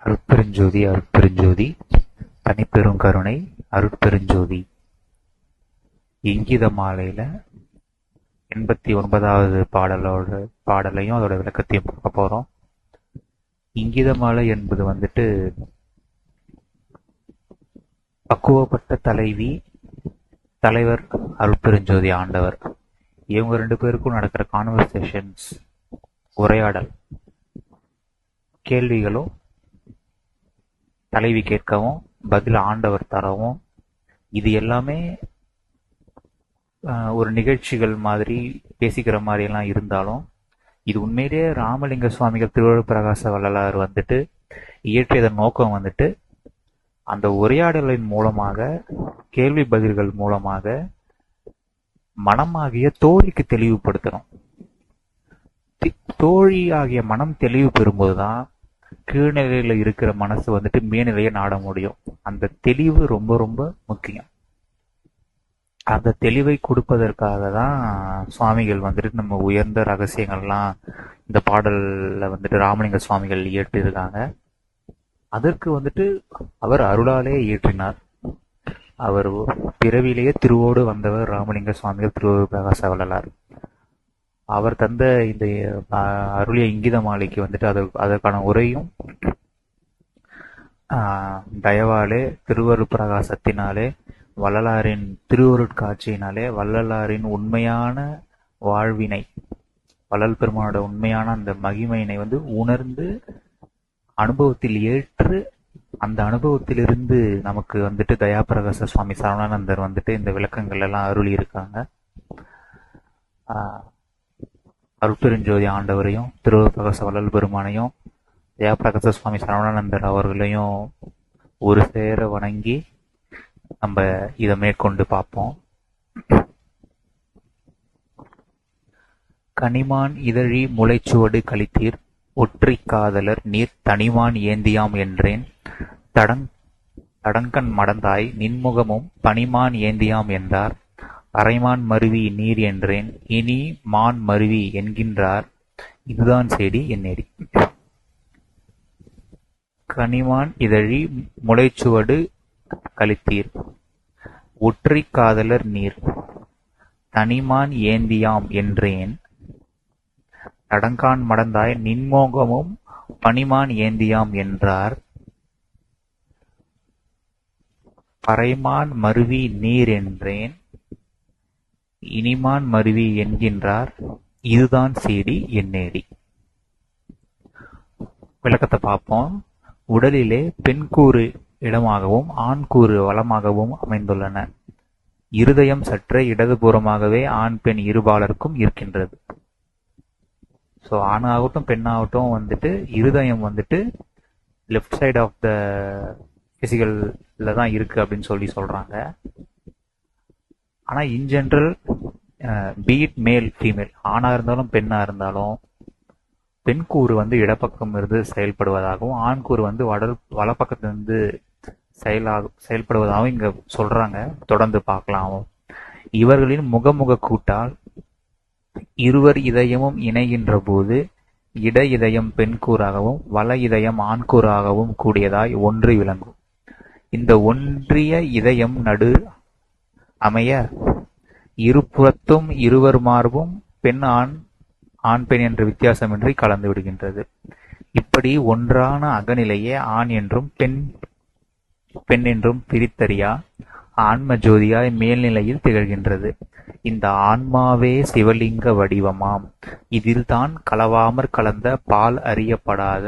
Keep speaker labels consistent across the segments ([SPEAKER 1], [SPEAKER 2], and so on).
[SPEAKER 1] அருட்பெருஞ்ஜோதி அருட்பெருஞ்ஜோதி தனிப்பெருங்கருணை அருட்பெருஞ்ஜோதி. இங்கித மாலையில 89வது பாடலையும் அதோட விளக்கத்தையும் பார்க்க போறோம். இங்கித மாலை என்பது பக்குவப்பட்ட தலைவர் அருட்பெருஞ்ஜோதி ஆண்டவர். இவங்க 2 பேருக்கும் நடக்கிற கான்வர்சேஷன்ஸ், உரையாடல், கேள்விகளும் தலைவி கேட்கவும் பதில் ஆண்டவர் தரவும், இது எல்லாமே ஒரு நிகழ்ச்சிகள் மாதிரி பேசிக்கிற மாதிரி எல்லாம் இருந்தாலும், இது உண்மையிலேயே ராமலிங்க சுவாமிகள் திருவள்ளுவப்பிரகாச வள்ளலார் இயற்றியதன் நோக்கம் அந்த உரையாடலின் மூலமாக, கேள்வி பதில்கள் மூலமாக மனமாகிய தோழிக்கு தெளிவுபடுத்தணும். தோழி ஆகிய மனம் தெளிவு பெறும்போதுதான் கீழ்நிலையில இருக்கிற மனசு மேல்நிலையை நாட முடியும். அந்த தெளிவு ரொம்ப ரொம்ப முக்கியம். அந்த தெளிவை கொடுப்பதற்காக தான் சுவாமிகள் நம்ம உயர்ந்த ரகசியங்கள்லாம் இந்த பாடல்ல ராமலிங்க சுவாமிகள் இயற்றியிருக்காங்க. அதற்கு அவர் அருளாலே இயற்றினார். அவர் பிறவிலேயே திருவோடு வந்தவர் ராமலிங்க சுவாமிகள் திருவள்ளுவப்பிரகாச வள்ளலார். அவர் தந்த இந்த அருளிய இங்கித மாலைக்கு அதற்கான உரையும் தயவாலே, திருவருட்பிரகாசத்தினாலே, வள்ளலாரின் திருவருட்காட்சியினாலே வள்ளலாரின் உண்மையான வாழ்வினை, வள்ளல் பெருமானோட உண்மையான அந்த மகிமையினை உணர்ந்து அனுபவத்தில் ஏற்று, அந்த அனுபவத்திலிருந்து நமக்கு தயாபிரகாச சுவாமி சரவணானந்தர் இந்த விளக்கங்கள் எல்லாம் அருளி இருக்காங்க. அருட்பெருஞ்ஜோதி ஆண்டவரையும் திருவருட்பிரகாச வள்ளல் பெருமானையும் தயாபிரகாச சுவாமி சரவணானந்தர் அவர்களையும் ஒரு சேர வணங்கி நம்ம இதை மேற்கொண்டு பார்ப்போம். கனிமான் இதழி முளைச்சுவடு கலித்தீர் ஒற்றிக் காதலர் நீர் தனிமான் ஏந்தியாம் என்றேன் தடங்கண் மடந்தாய் நின்முகமும் பனிமான் ஏந்தியாம் என்றார் அரைமான் மருவி நீர் என்றேன் இனி மான் மருவி என்கின்றார் இதுதான் சேடி என்னேடி. கனிமான் இதழி முளைச்சுவடு கலித்தீர் ஒற்றிக் காதலர் நீர் தனிமான் ஏந்தியாம் என்றேன் தடங்கான் மடந்தாய் நின்மோகமும் பனிமான் ஏந்தியாம் என்றார் பறைமான் மருவி நீர் என்றேன் இனிமான் மருவி என்கின்றார் இதுதான் சேடி என்னேடி. விளக்கத்தை பார்ப்போம். உடலிலே பெண் கூறு இடமாகவும் ஆண் கூறு வலமாகவும் அமைந்துள்ளன. இருதயம் சற்றே இடதுபுறமாகவே ஆண் பெண் இருபாலருக்கும் இருக்கின்றது. ஸோ ஆணாகட்டும் பெண்ணாகட்டும் இருதயம் லெஃப்ட் சைட் ஆஃப் த பிசிக்கல்ல தான் இருக்கு அப்படின்னு சொல்றாங்க. ஆனா இன் ஜென்ரல் பீட் மேல் ஃபீமேல், ஆணா இருந்தாலும் பெண்ணா இருந்தாலும் பெண் கூறு இடப்பக்கம் இருந்து செயல்படுவதாகவும் ஆண் கூறு வலப்பக்கத்திலிருந்து செயல்படுவதாகவும் இங்க சொல்றாங்க. தொடர்ந்து பார்க்கலாம். இவர்களின் முகமுக கூட்டால் இருவர் இதயமும் இணைகின்ற போது இட இதயம் பெண் கூறாகவும் வல இதயம் ஆண் கூறாகவும் கூடியதாய் ஒன்று விளங்கும். இந்த ஒன்றிய இதயம் நடு அமைய இருபுறத்தும் இருவர் மார்பும் பெண் ஆண் பெண் என்ற வித்தியாசமின்றி கலந்து விடுகின்றது. இப்படி ஒன்றான அகநிலையே ஆண் என்றும் பெண் என்றும் பிரித்தறியா ஆன்ம ஜோதியாய் மேல்நிலையில் திகழ்கின்றது. இந்த ஆன்மாவே சிவலிங்க வடிவமாம். இதில்தான் களவாமற் கலந்த பால் அறியப்படாத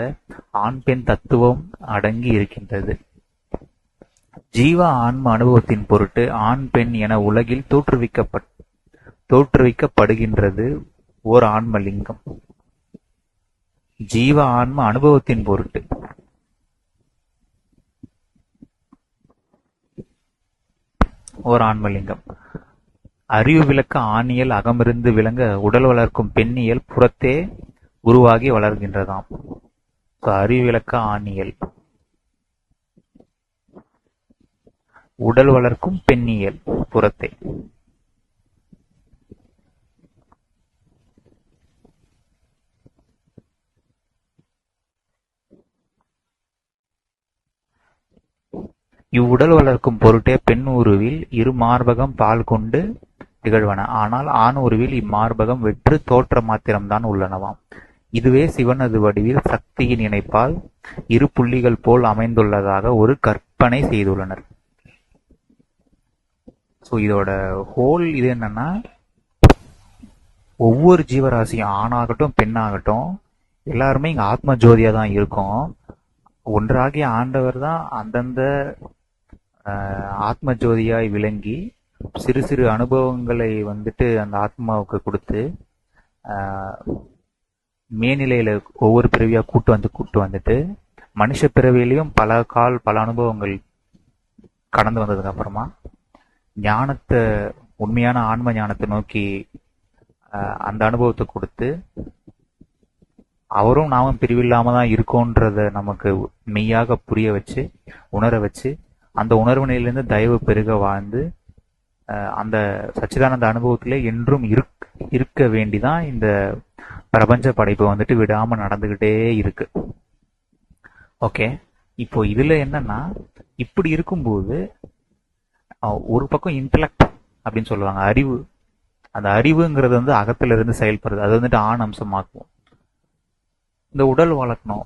[SPEAKER 1] ஆண் பெண் தத்துவம் அடங்கி இருக்கின்றது. ஜீவ ஆன்ம அனுபவத்தின் பொருட்டு ஆண் பெண் என உலகில் தோற்றுவிக்கப்படுகின்றது ஓர் ஆன்மலிங்கம். ஜீவ ஆன்ம அனுபவத்தின் பொருட்டு ஓர் ஆன்மலிங்கம். அறிவு விளக்க ஆணியல் அகமிருந்து விளங்க உடல் வளர்க்கும் பெண்ணியல் புறத்தே உருவாகி வளர்கின்றதாம். அறிவு விளக்க ஆணியல் உடல் வளர்க்கும் பெண்ணியல் புறத்தே. இவ்வுடல் வளர்க்கும் பொருட்டே பெண் உருவில் இரு மார்பகம் பால் கொண்டு திகழ்வன. ஆனால் ஆண் உருவில் இம்மார்பகம் வெற்று தோற்ற மாத்திரம்தான் உள்ளனவாம். இதுவே சிவனது வடிவில் சக்தியின் இணைப்பால் இரு புள்ளிகள் போல் அமைந்துள்ளதாக ஒரு கற்பனை செய்துள்ளனர். ஸோ இதோட ஹோல் இது என்னன்னா, ஒவ்வொரு ஜீவராசியும் ஆணாகட்டும் பெண்ணாகட்டும் எல்லாருமே இங்க ஆத்ம ஜோதியா தான் இருக்கும். ஒன்றாகிய ஆண்டவர் தான் அந்தந்த ஆத்ம ஜோதியாய் விளங்கி சிறு சிறு அனுபவங்களை வந்துட்டு அந்த ஆத்மாவுக்கு கொடுத்து மேநிலையில ஒவ்வொரு பிறவியா கூட்டு வந்துட்டு மனுஷ பிறவியிலையும் பல அனுபவங்கள் கடந்து வந்ததுக்கு அப்புறமா ஞானத்தை, உண்மையான ஆன்ம ஞானத்தை நோக்கி அந்த அனுபவத்தை கொடுத்து அவரும் நாமும் பிரிவில்லாம தான் இருக்கோன்றத நமக்கு மெய்யாக புரிய வச்சு உணர வச்சு அந்த உணர்வு நிலையிலிருந்து தயவு பெருக வாழ்ந்து அந்த சச்சிதானந்த அனுபவத்திலே என்றும் இருக்க வேண்டிதான் இந்த பிரபஞ்ச படைப்பு வந்துட்டு விடாம நடந்துகிட்டே இருக்கு. ஓகே, இப்போ இதுல என்னன்னா, இப்படி இருக்கும்போது ஒரு பக்கம் இன்டலெக்ட் அப்படின்னு சொல்லுவாங்க, அறிவு. அந்த அறிவுங்கிறது வந்து அகத்துல இருந்து செயல்படுறது, அது வந்துட்டு ஆண் அம்சமாக்கும். இந்த உடல் வளர்க்கணும்,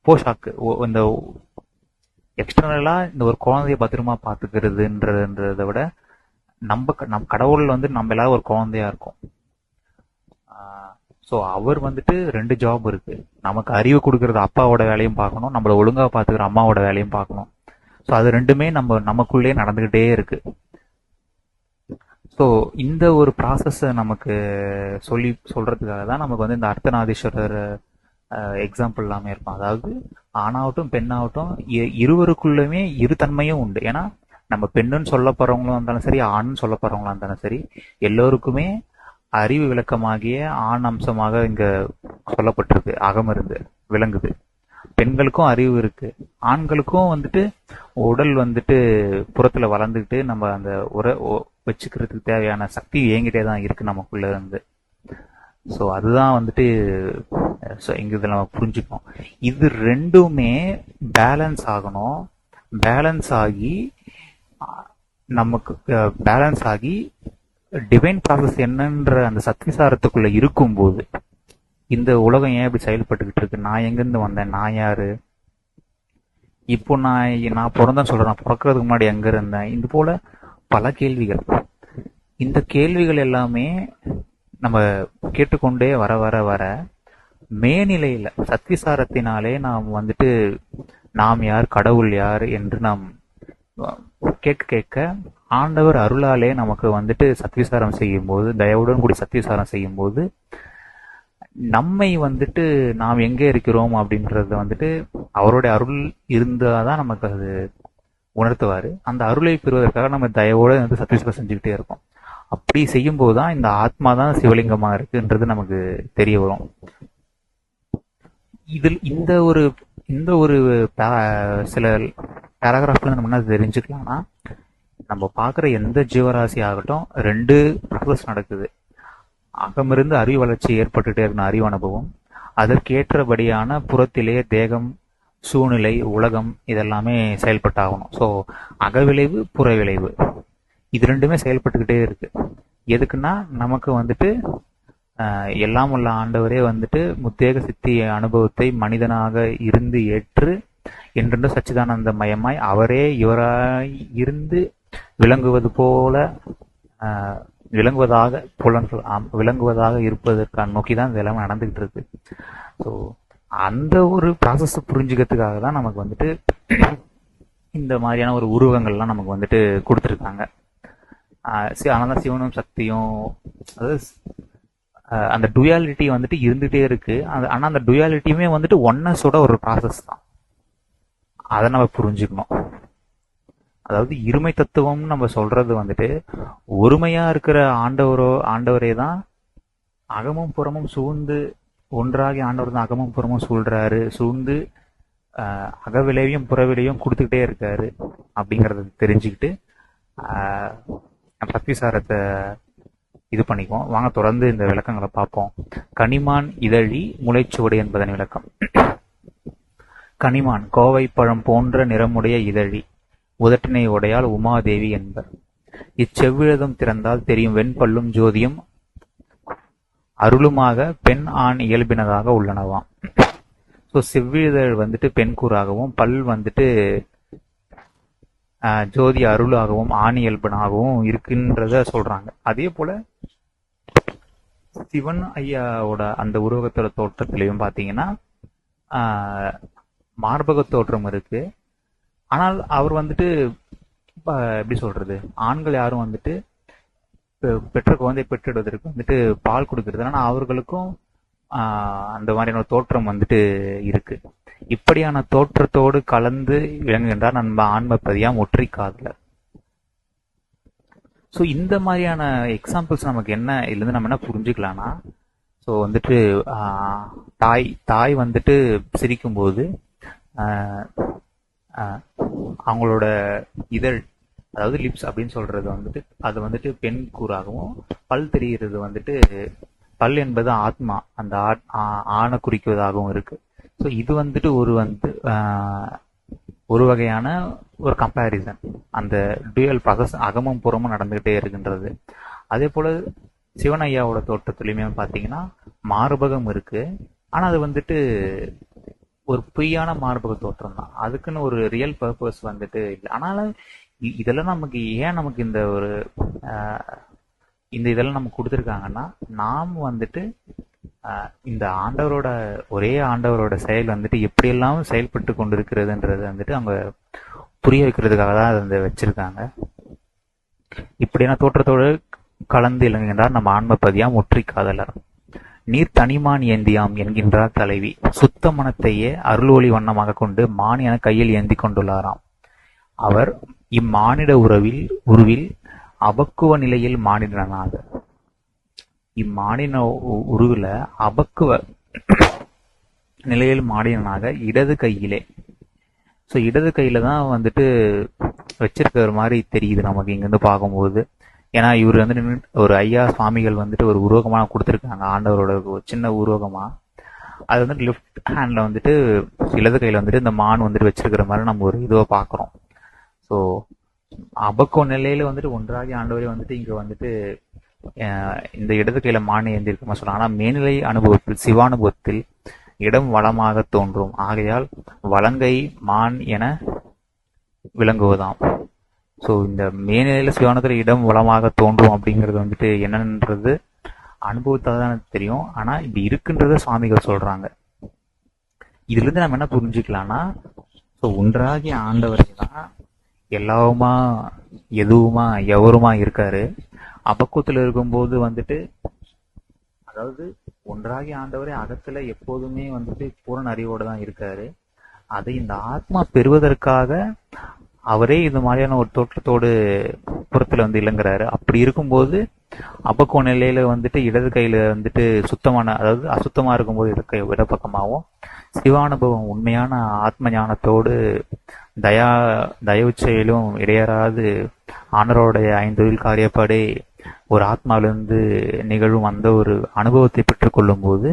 [SPEAKER 1] போஷாக்கு, இந்த எக்ஸ்டர்னலா இந்த ஒரு குழந்தைய பத்திரமா பாத்துக்கிறதுன்றத விட நம் கடவுள் வந்து நம்ம எல்லாரும் ஒரு குழந்தையா இருக்கும். ஸோ அவர் வந்துட்டு 2 ஜாப் இருக்கு. நமக்கு அறிவு கொடுக்கறது அப்பாவோட வேலையும் பார்க்கணும், நம்மள ஒழுங்கா பாத்துக்கிற அம்மாவோட வேலையும் பார்க்கணும். ஸோ அது ரெண்டுமே நமக்குள்ளே நடந்துகிட்டே இருக்கு. ஸோ இந்த ஒரு ப்ராசஸை நமக்கு சொல்றதுக்காக தான் நமக்கு வந்து இந்த அர்த்தநாதீஸ்வரர் எக்ஸாம்பிள் எல்லாமே இருக்கும். அதாவது ஆணாகட்டும் பெண்ணாகட்டும் இருவருக்குள்ளுமே இரு தன்மையும் உண்டு. ஏன்னா நம்ம பெண்ணுன்னு சொல்ல போறவங்களும் இருந்தாலும் சரி, ஆண்னு சொல்ல போறவங்களா இருந்தாலும் சரி, எல்லோருக்குமே அறிவு விளக்கமாகிய ஆண் அம்சமாக இங்க சொல்லப்பட்டிருக்கு, அகம் இருந்து விளங்குது. பெண்களுக்கும் அறிவு இருக்கு, ஆண்களுக்கும் வந்துட்டு உடல் வந்துட்டு புறத்துல வளர்ந்துக்கிட்டு நம்ம அந்த வச்சுக்கிறதுக்கு தேவையான சக்தி இயங்கிட்டே தான் இருக்கு நமக்குள்ள இருந்து. ஸோ அதுதான் வந்துட்டு இங்க இதில் நம்ம புரிஞ்சுக்கணும். இது ரெண்டுமே பேலன்ஸ் ஆகணும். பேலன்ஸ் ஆகி நமக்கு பேலன்ஸ் ஆகி டிவைன் ப்ராசஸ் என்னன்ற அந்த சத்விசாரத்துக்குள்ள இருக்கும்போது இந்த உலகம் ஏன் இப்படி செயல்பட்டுக்கிட்டு இருக்கு, நான் எங்கிருந்து வந்தேன், நான் யாரு, இப்போ நான் பிறந்தேன்னு சொல்றேன், நான் பிறக்கிறதுக்கு முன்னாடி எங்க இருந்தேன், இது போல பல கேள்விகள். இந்த கேள்விகள் எல்லாமே நம்ம கேட்டுக்கொண்டே வர வர வர மேநிலையில சத்விசாரத்தினாலே நாம் வந்துட்டு நாம் யார், கடவுள் யார் என்று நாம் கேட்க கேட்க ஆண்டவர் அருளாலே நமக்கு வந்துட்டு சத்விசாரம் செய்யும் போது, தயவுடன் கூடி சத்விசாரம் செய்யும் போது நம்மை வந்துட்டு நாம் எங்கே இருக்கிறோம் அப்படின்றத வந்துட்டு அவருடைய அருள் இருந்தாதான் நமக்கு அது உணர்த்துவாரு. அந்த அருளை பெறுவதற்காக நம்ம தயவோட வந்து சத்விசாரம் செஞ்சுக்கிட்டே இருக்கோம். அப்படி செய்யும் போதுதான் இந்த ஆத்மா தான் சிவலிங்கமா இருக்குன்றது நமக்கு தெரிய வரும். இதில் இந்த ஒரு சில பேராகிராஃப்ல நம்ம என்ன தெரிஞ்சுக்கலாம்னா, நம்ம பார்க்குற எந்த ஜீவராசி ஆகட்டும் 2 ப்ராசஸ் நடக்குது. அகமிருந்து அறிவு வளர்ச்சி ஏற்பட்டுட்டே இருக்கணும், அறிவு அனுபவம். அதற்கேற்றபடியான புறத்திலே தேகம், சூழ்நிலை, உலகம் இதெல்லாமே செயல்பட்டாகணும். ஸோ அகவிளைவு, புற விளைவு இது ரெண்டுமே செயல்பட்டுக்கிட்டே இருக்கு. எதுக்குன்னா நமக்கு வந்துட்டு எல்லாம் உள்ள ஆண்டவரே வந்துட்டு முத்தேக சித்தி அனுபவத்தை மனிதனாக இருந்து ஏற்று என்றென்று சச்சிதானந்த மயமாய் அவரே இவராய் இருந்து விளங்குவது போல விளங்குவதாக இருப்பதற்கான நோக்கிதான் இதெல்லாம் நடந்துகிட்டு இருக்கு. ஸோ அந்த ஒரு ப்ராசஸ் புரிஞ்சுக்கிறதுக்காக தான் நமக்கு வந்துட்டு இந்த மாதிரியான ஒரு உருவங்கள்லாம் நமக்கு வந்துட்டு கொடுத்துருக்காங்க. அதனால சிவனும் சக்தியும், அதாவது அந்த டுயாலிட்டி வந்துட்டு இருந்துகிட்டே இருக்கு. ஆனா அந்த டுயாலிட்டியுமே வந்துட்டு ஒன்னஸோட ஒரு ப்ராசஸ் தான். அதை நம்ம புரிஞ்சுக்கணும். அதாவது இருமை தத்துவம் நம்ம சொல்றது வந்துட்டு ஒருமையா இருக்கிற ஆண்டவரே தான் அகமும் புறமும் சூழ்ந்து ஒன்றாகி ஆண்டவர் தான் அகமும் புறமும் சூழ்ந்து அகவிளைவையும் புறவிளையும் கொடுத்துக்கிட்டே இருக்காரு அப்படிங்கறத தெரிஞ்சுக்கிட்டு சக்திசாரத்தை இது பண்ணிக்குவோம். வாங்க தொடர்ந்து இந்த விளக்கங்களை பார்ப்போம். கனிமான் இதழி முளைச்சுவடு என்பதன் விளக்கம். கனிமான் கோவைப்பழம் போன்ற நிறமுடைய இதழி உதட்டினை உடையாள் உமாதேவி என்பர். இச்செவ்விழதும் திறந்தால் தெரியும் வெண்பல்லும் ஜோதியும் அருளுமாக பெண் ஆண் இயல்பினதாக உள்ளனவாம். ஸோ செவ்விதழ் வந்துட்டு பெண்கூறாகவும் பல் வந்துட்டு ஜோதி அருளாகவும் ஆண் இயல்பனாகவும் இருக்குன்றத சொல்றாங்க. அதே போல சிவன் ஐயாவோட அந்த உருவகத்தோட தோற்றத்திலையும் பாத்தீங்கன்னா மார்பக தோற்றம் இருக்கு. ஆனால் அவர் வந்துட்டு எப்படி சொல்றது, ஆண்கள் யாரும் வந்துட்டு பெற்ற குழந்தை பெற்றெடுவதற்கு வந்துட்டு பால் கொடுக்கறது, ஆனா அவர்களுக்கும் அந்த மாதிரியான தோற்றம் வந்துட்டு இருக்கு. இப்படியான தோற்றத்தோடு கலந்து விளங்குகின்றார் நம்ம ஆன்மபதியாம் ஒற்றை காதலர். ஸோ இந்த மாதிரியான எக்ஸாம்பிள்ஸ் நமக்கு என்ன இதுல இருந்து நம்ம என்ன புரிஞ்சுக்கலாம்னா, ஸோ வந்துட்டு தாய் வந்துட்டு சிரிக்கும்போது அவங்களோட இதழ், அதாவது லிப்ஸ் அப்படின்னு சொல்றது வந்துட்டு அது வந்துட்டு பெண் கூறாகவும், பல் தெரிகிறது வந்துட்டு பல் என்பது ஆத்மா, அந்த ஆணை குறிக்குவதாகவும் இருக்கு. ஸோ இது வந்துட்டு ஒரு வகையான ஒரு கம்பேரிசன், அந்த டூயல் ப்ராசஸ் அகமும் புறமும் நடந்துகிட்டே இருக்கின்றது. அதே போல சிவன் ஐயாவோட தோற்றத்துலையுமே பார்த்தீங்கன்னா மார்பகம் இருக்கு, ஆனா அது வந்துட்டு ஒரு பொய்யான மார்பக தோற்றம் தான், அதுக்குன்னு ஒரு ரியல் பர்பஸ் வந்துட்டு இல்லை. ஆனாலும் இதெல்லாம் நமக்கு இந்த ஒரு இதெல்லாம் நமக்கு கொடுத்துருக்காங்கன்னா, நாம் வந்துட்டு இந்த ஒரே ஆண்டவரோட செயல் வந்துட்டு எப்படியெல்லாம் செயல்பட்டு கொண்டிருக்கிறதுன்றது வந்துட்டு அவங்க புரிய வைக்கிறதுக்காக தான் அதை வந்து வச்சிருக்காங்க. இப்படியான தோற்றத்தோடு கலந்து இலங்குகின்றார் நம்ம ஆன்மபதியாம் ஒற்றை காதலர். நீர் தனிமான் ஏந்தியாம் என்கின்றார் தலைவி. சுத்த மனத்தையே அருள்ஒளி வண்ணமாக கொண்டு மான் என கையில் ஏந்தி கொண்டுள்ளாராம். அவர் இம்மானிட உருவில் அபக்குவ நிலையில் மானிடனாக, இம்மானின உருவில அபக்குவ நிலையில் மானிடனாக இடது கையிலே, ஸோ இடது கையில தான் வந்துட்டு வச்சிருக்கிற மாதிரி தெரியுது நமக்கு இங்கிருந்து பார்க்கும்போது. ஏன்னா இவர் வந்து ஒரு ஐயா சுவாமிகள் வந்துட்டு ஒரு உருவகமா கொடுத்துருக்காங்க, ஆண்டவரோட சின்ன உருவகமா. அது வந்துட்டு லெஃப்ட் ஹேண்ட்ல வந்துட்டு இடது கையில வந்துட்டு இந்த மான் வந்துட்டு வச்சிருக்கிற மாதிரி நம்ம ஒரு இதுவை பார்க்குறோம். ஸோ அபக்கோ நிலையில வந்துட்டு ஒன்றாகி ஆண்டவரே வந்துட்டு இங்க வந்துட்டு இந்த இடது கையில மான் ஏந்திருக்குமா சொல்லலாம். ஆனா மேல்நிலை அனுபவத்தில் சிவானுபவத்தில் இடம் வளமாக தோன்றும், ஆகையால் வலங்கை மான் என விளங்குவதாம். ஸோ இந்த மேல்நிலையில சிவானத்துல இடம் வளமாக தோன்றும் அப்படிங்கிறது வந்துட்டு என்னன்றது அனுபவத்தால் தான் தெரியும். ஆனா இப்படி இருக்குன்றத சுவாமிகள் சொல்றாங்க. இதுல இருந்து நம்ம என்ன புரிஞ்சுக்கலாம்னா, ஸோ ஒன்றாகி ஆண்டவரை தான் எல்லாவுமா எதுவுமா எவருமா இருக்காரு. அபக்குவத்துல இருக்கும்போது வந்துட்டு, அதாவது ஒன்றாகி ஆண்டவரே அகத்துல எப்போதுமே வந்துட்டு பூரண அறிவோட தான் இருக்காரு. அதை இந்த ஆத்மா பெறுவதற்காக அவரே இது மாதிரியான ஒரு தோற்றத்தோடு புறத்துல வந்து இளங்குறாரு. அப்படி இருக்கும்போது அபக்குவ நிலையில வந்துட்டு இடது கையில வந்துட்டு சுத்தமான, அதாவது அசுத்தமா இருக்கும்போது இடப்பக்கமாகவும், சிவானுபவம் உண்மையான ஆத்ம ஞானத்தோடு தயவு செயலும் இடையறாது ஆண்டவருடைய ஐந்தொழில் காரியப்படி ஒரு ஆத்மாவிலிருந்து நிகழும் அந்த ஒரு அனுபவத்தை பெற்றுக் கொள்ளும் போது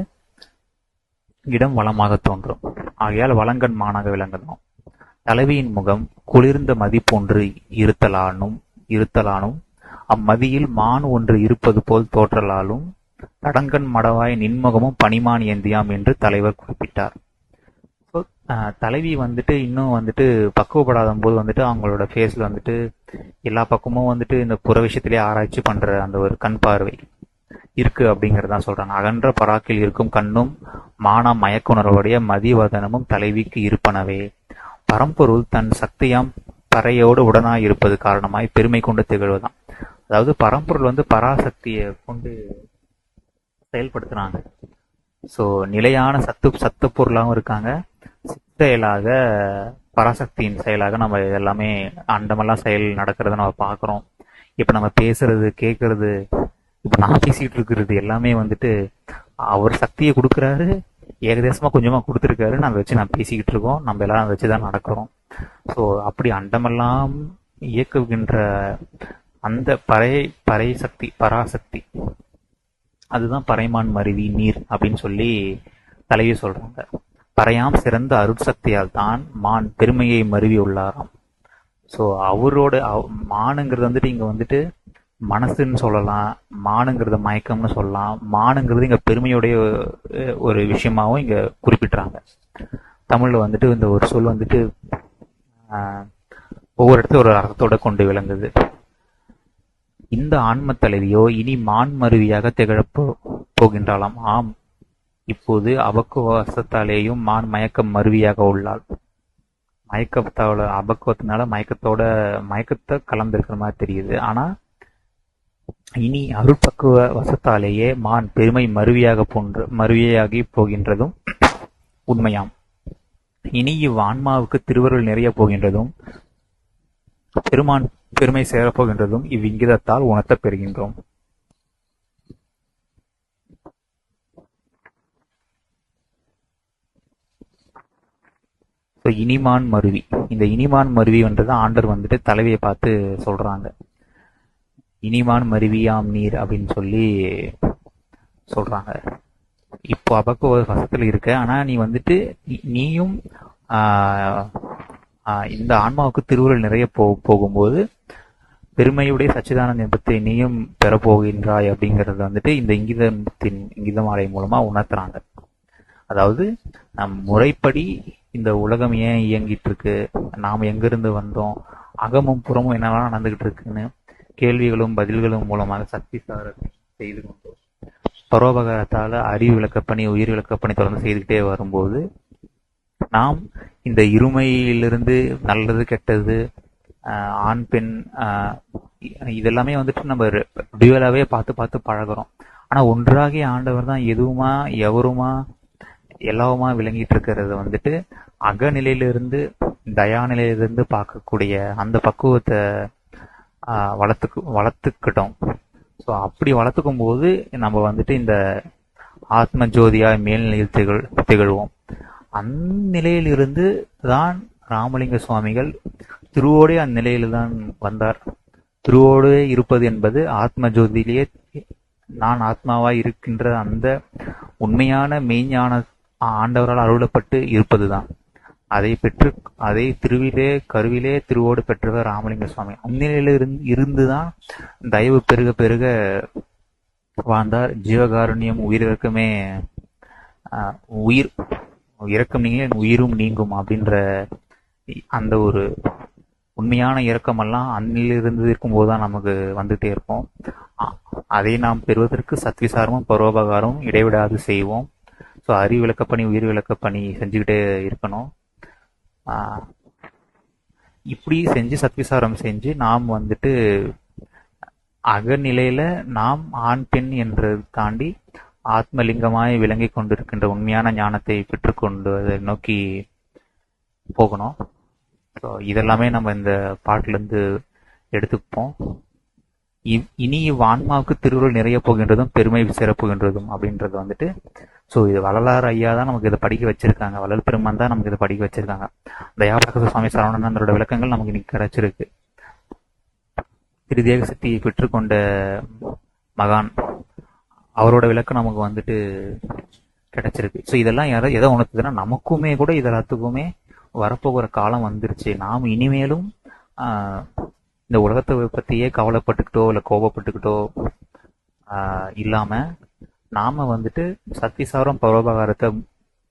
[SPEAKER 1] இடம் வளமாக தோன்றும். ஆகையால் வளங்கண் மானாக விளங்கலாம். தலைவியின் முகம் குளிர்ந்த மதி போன்று இருத்தலானும் அம்மதியில் மான் ஒன்று இருப்பது போல் தோற்றலாலும் தடங்கன் மடவாய் நின்முகமும் பனிமான் ஏந்தியாம் என்று தலைவர் குறிப்பிட்டார். தலைவி வந்துட்டு இன்னும் வந்துட்டு பக்குவப்படாத போது வந்துட்டு அவங்களோட ஃபேஸ்ல வந்துட்டு எல்லா பக்கமும் வந்துட்டு இந்த புற விஷயத்திலேயே ஆராய்ச்சி பண்ற அந்த ஒரு கண் பார்வை இருக்கு அப்படிங்கறதான் சொல்றாங்க. அகன்ற பராக்கில் இருக்கும் கண்ணும் மானா மயக்குணர்வுடைய மதிவதனமும் தலைவிக்கு இருப்பனவே. பரம்பொருள் தன் சக்தியாம் பறையோடு உடனாய் இருப்பது காரணமாய் பெருமை கொண்டு திகழ்வதாம். அதாவது பரம்பொருள் வந்து பராசக்தியை கொண்டு செயல்படுத்துறாங்க. ஸோ நிலையான சத்து பொருளாகவும் இருக்காங்க, செயலாக பராசக்தியின் செயலாக நம்ம எல்லாமே அண்டமெல்லாம் செயல் நடக்கிறத நம்ம பார்க்குறோம். இப்போ நம்ம பேசுறது கேட்கறது, இப்போ நான் பேசிட்டு இருக்கிறது எல்லாமே வந்துட்டு அவர் சக்தியை கொடுக்குறாரு, ஏகதேசமா கொஞ்சமா கொடுத்துருக்காரு, நம்ம வச்சு நான் பேசிக்கிட்டு இருக்கோம், நம்ம எல்லாம் வச்சுதான் நடக்கிறோம். ஸோ அப்படி அண்டமெல்லாம் இயக்குகின்ற அந்த பறை சக்தி பராசக்தி, அதுதான் பறைமான் மருவி நீர் அப்படின்னு சொல்லி தலைவி சொல்றாங்க. பறையாம் சிறந்த அருட்சக்தியால் தான் மான் பெருமையை மருவி உள்ளாராம். ஸோ அவரோட மானுங்கிறது வந்துட்டு இங்க வந்துட்டு மனசுன்னு சொல்லலாம், மானுங்கிறது மயக்கம்னு சொல்லலாம், மானுங்கிறது இங்க பெருமையுடைய ஒரு விஷயமாவும் இங்க குறிப்பிட்டுறாங்க. தமிழ்ல வந்துட்டு இந்த ஒரு சொல் வந்துட்டு ஒவ்வொரு இடத்துல ஒரு அர்த்தத்தோட கொண்டு விளங்குது. இந்த ஆன்ம தலைவியோ இனி மான் மருவியாக திகழப் போகின்றாளாம். ஆம், இப்போது அபக்குவசத்தாலேயும் மான் மயக்கம் மருவியாக உள்ளாள். மயக்கத்தோட அபக்குவத்தினால மயக்கத்தை கலந்திருக்கிற மாதிரி தெரியுது. ஆனா இனி அருட்பக்குவ வசத்தாலேயே மான் பெருமை மருவியாகி போகின்றதும் உண்மையாம். இனி இவ்வான்மாவுக்கு திருவருள் நிறைய போகின்றதும் பெருமான் பெருமை சேரப்போகின்றதும் இவ்விங்கிதத்தால் உணர்த்தப் பெறுகின்றோம். இனிமான் மருவி, இந்த இனிமான் மருவின்றது ஆண்டர் வந்துட்டு தலைவியை பார்த்து சொல்றாங்க. இனிமான் மருவியாம் நீர் அப்படின்னு சொல்லி சொல்றாங்க. இப்போ அபக்குவ வசத்துல இருக்க, ஆனா நீ வந்துட்டு நீயும் இந்த ஆன்மாவுக்கு திருவுருள் நிறைய போகும்போது பெருமையுடைய சச்சிதானந்த இன்பத்தை நீயும் பெறப்போகின்றாய் அப்படிங்கறது வந்துட்டு இந்த இங்கிதமாலை மூலமா உணர்த்துறாங்க. அதாவது நம் முறைப்படி இந்த உலகம் ஏன் இயங்கிட்டு இருக்கு, நாம் எங்கிருந்து வந்தோம், அகமும் புறமும் என்னெல்லாம் நடந்துகிட்டு இருக்குன்னு கேள்விகளும் பதில்களும் மூலமாக சக்தி சாரணை செய்து கொண்டோம். பரோபகாரத்தால அறிவு விளக்கப்பணி உயிர் விளக்கப்பணி தொடர்ந்து செய்துக்கிட்டே வரும்போது நாம் இந்த இருமையிலிருந்து நல்லது கெட்டது ஆண் பெண் இதெல்லாமே வந்துட்டு நம்ம டியூவலாவே பார்த்து பழகிறோம். ஆனா ஒன்றாகிய ஆண்டவர் தான் எதுவுமா எவருமா எல்லாவுமா விளங்கிட்டு இருக்கிறது வந்துட்டு அகநிலையிலிருந்து தயாநிலையிலிருந்து பார்க்கக்கூடிய அந்த பக்குவத்தை வளர்த்துக்கிட்டோம். ஸோ அப்படி வளர்த்துக்கும் போது நம்ம வந்துட்டு இந்த ஆத்ம ஜோதியா மேல்நிலையில் திகழ்வோம். அந்நிலையில் இருந்து தான் ராமலிங்க சுவாமிகள் திருவோடே அந்நிலையில தான் வந்தார். திருவோடு இருப்பது என்பது ஆத்ம ஜோதியிலேயே நான் ஆத்மாவாய் இருக்கின்ற அந்த உண்மையான மெய்ஞான ஆண்டவரால் அருளப்பட்டு இருப்பதுதான். அதை திருவிலே கருவிலே திருவோடு பெற்றவர் ராமலிங்க சுவாமி. அந்நிலையில இருந்துதான் தயவு பெருக பெருக வாழ்ந்தார். ஜீவகாருண்யம் உயிரிழக்கமே இரக்கம் நீங்க உயிரும் நீங்கும் அப்படின்ற அந்த ஒரு உண்மையான இரக்கமெல்லாம் அந்நிலிருந்து இருக்கும்போது தான் நமக்கு வந்துட்டே இருப்போம். அதை நாம் பெறுவதற்கு சத்விசாரமும் பரோபகாரமும் இடைவிடாது செய்வோம். ஸோ அறிவு விளக்கப்பணி உயிர் விளக்கப்பணி செஞ்சுக்கிட்டே இருக்கணும். இப்படி செஞ்சு சத்விசாரம் செஞ்சு நாம் வந்துட்டு அகநிலையில நாம் ஆண் பெண் என்று தாண்டி ஆத்மலிங்கமாய் விளங்கி கொண்டிருக்கின்ற உண்மையான ஞானத்தை பெற்றுக்கொண்டு அதை நோக்கி போகணும். ஸோ இதெல்லாமே நம்ம இந்த பாட்டுல இருந்து எடுத்துப்போம். இனி ஆன்மாவுக்கு திருவுருள் நிறைய போகின்றதும் பெருமை சேரப்போகின்றதும் அப்படின்றது வந்துட்டு ஸோ இது வள்ளலார் ஐயா தான் நமக்கு இதை படிக்க வச்சிருக்காங்க. வள்ளல் பெருமான் தான் நமக்கு இதை படிக்க வச்சிருக்காங்க. தயாபிரகாச சுவாமி சரவணனந்தரோட விளக்கங்கள் நமக்கு இன்னைக்கு கிடைச்சிருக்கு. திருதேக சக்தியை பெற்றுக்கொண்ட மகான் அவரோட விளக்கம் நமக்கு வந்துட்டு கிடைச்சிருக்கு. ஸோ இதெல்லாம் எதை உணர்த்துதுன்னா நமக்குமே கூட இதெல்லாத்துக்குமே வரப்போகிற காலம் வந்துருச்சு. நாம் இனிமேலும் இந்த உலகத்தை பத்தியே கவலைப்பட்டுக்கிட்டோ இல்லை கோபப்பட்டுக்கிட்டோ இல்லாம நாம வந்துட்டு சக்திசாரம் பரோபகாரத்தை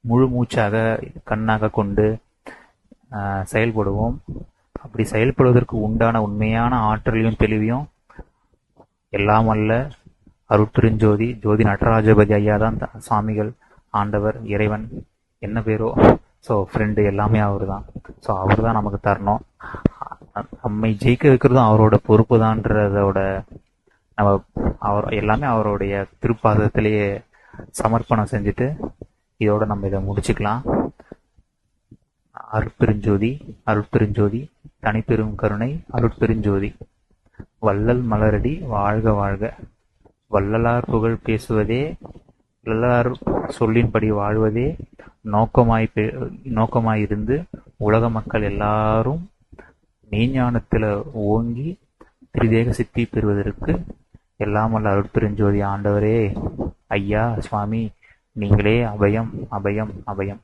[SPEAKER 1] முழு மூச்சாக கண்ணாக கொண்டு செயல்படுவோம். அப்படி செயல்படுவதற்கு உண்டான உண்மையான ஆற்றலையும் தெளிவையும் எல்லாம் அல்ல அருட்பெருஞ்சோதி ஜோதி நடராஜபதி ஐயா தான் சுவாமிகள், ஆண்டவர், இறைவன், என்ன பேரோ, ஸோ ஃப்ரெண்டு எல்லாமே அவர் தான். ஸோ அவர் தான் நமக்கு தரணும். நம்மை ஜெயிக்க வைக்கிறதும் அவரோட பொறுப்பு தான்றதோட அவர் எல்லாமே அவருடைய திருப்பாதத்திலேயே சமர்ப்பணம் செஞ்சுட்டு இதோட நம்ம இதை முடிச்சுக்கலாம். அருட்பெருஞ்சோதி அருட்பெருஞ்சோதி தனிப்பெரும் கருணை அருட்பெருஞ்சோதி. வள்ளல் மலரடி வாழ்க வாழ்க. வள்ளலார் புகழ் பேசுவதே வள்ளலார் சொல்லின்படி வாழ்வதே நோக்கமாயிருந்து உலக மக்கள் எல்லாரும் மெய்ஞானத்துல ஓங்கி திரிதேக சித்தி பெறுவதற்கு எல்லாமல்ல அருட்பெருஞ்சோதி ஆண்டவரே ஐயா சுவாமி நீங்களே அபயம் அபயம் அபயம்.